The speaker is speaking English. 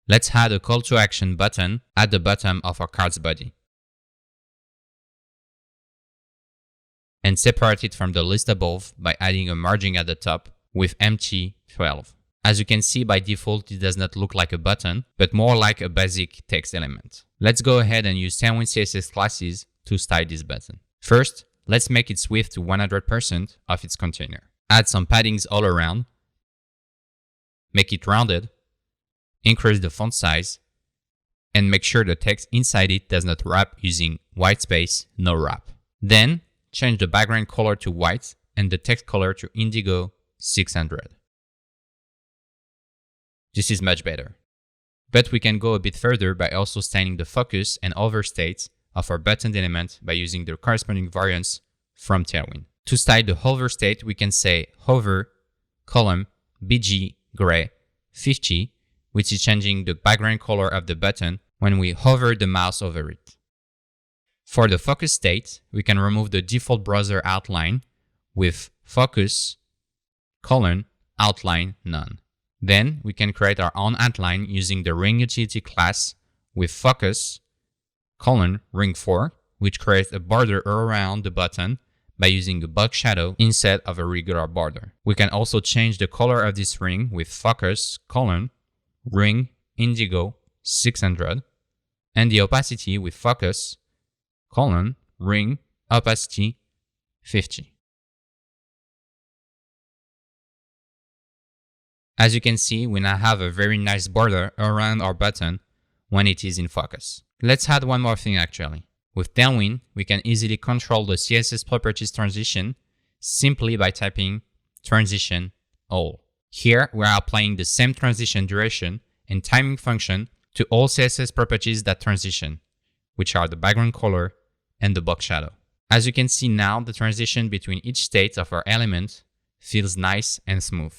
Let's add a call to action button at the bottom of our card's body and separate it from the list above by adding a margin at the top with empty 12. As you can see, by default, it does not look like a button, but more like a basic text element. Let's go ahead and use Tailwind CSS classes to style this button. First, let's make its width to 100% of its container. Add some paddings all around, make it rounded, increase the font size, and make sure the text inside it does not wrap using whitespace-nowrap. Then, change the background color to white and the text color to indigo 600. This is much better. But we can go a bit further by also styling the focus and hover states of our button element by using the corresponding variants from Tailwind. To style the hover state, we can say hover column BG gray 50, which is changing the background color of the button when we hover the mouse over it. For the focus state, we can remove the default browser outline with focus colon outline none. Then we can create our own outline using the ring utility class with focus colon ring 4, which creates a border around the button by using a box shadow instead of a regular border. We can also change the color of this ring with focus colon ring indigo 600 and the opacity with focus colon ring opacity 50. As you can see, we now have a very nice border around our button when it is in focus. Let's add one more thing actually. With Tailwind, we can easily control the CSS Properties Transition simply by typing transition all. Here, we are applying the same transition duration and timing function to all CSS properties that transition, which are the background color and the box shadow. As you can see now, the transition between each state of our element feels nice and smooth.